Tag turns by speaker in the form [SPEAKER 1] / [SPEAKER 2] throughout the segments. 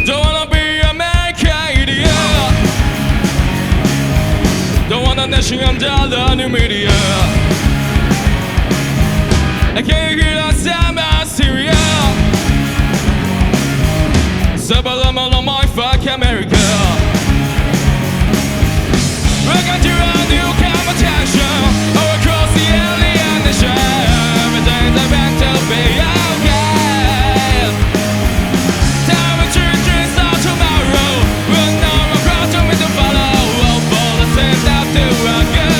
[SPEAKER 1] Don't wanna be American idiot. Don't want a nation under the new media. I can't hear the sound of Syria. Subliminal on my fuck America. We're going to a new competition all across the alien nation. Everything's about to be okay. Time and children start tomorrow. We'll know we're proud to me to follow. All for the same time to go.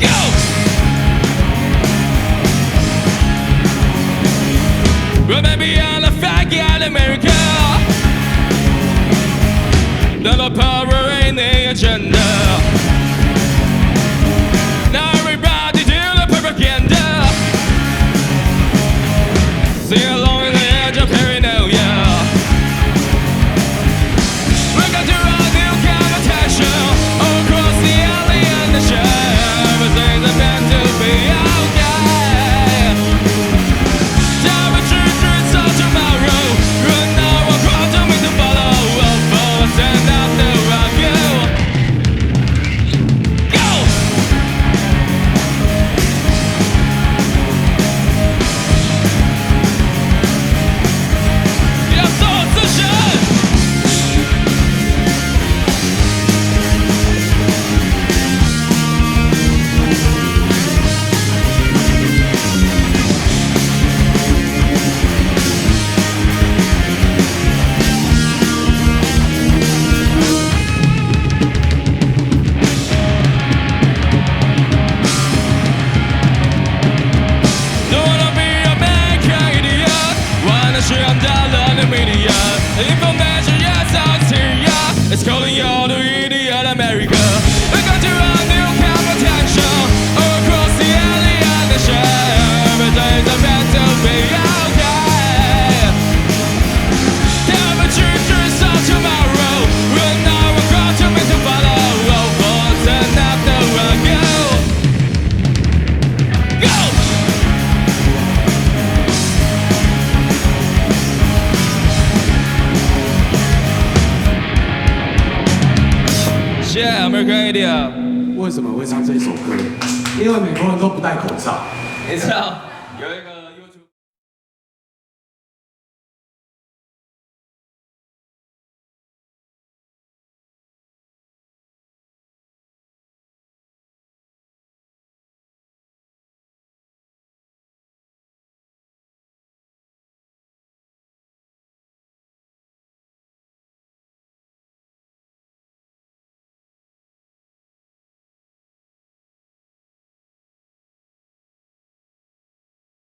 [SPEAKER 1] Go! Well, maybe I'm a faggot America. Not a power in the agenda. Now everybody do the propaganda. Sing along in the edge of paranoia. We're going to a new competition all across the alien nation. Everything's about to be okay. Time and children start tomorrow. Right now I'm proud to me to follow. All for the stand up to rock you. Go! Get up, session! Don't wanna be a American idiot. Wanna shit on the media. Information, yes, out Syria. It's calling you the idiot America. We're going to a new competition all across the alien nation. Everything's about to be okay. Time and children start tomorrow. Right now we're proud to me to follow. All for the stand up to rock you. Go! Yeah, American Idiot。
[SPEAKER 2] 为什么会唱这首歌？因为美国人都不戴口罩。
[SPEAKER 1] 你知道有一个。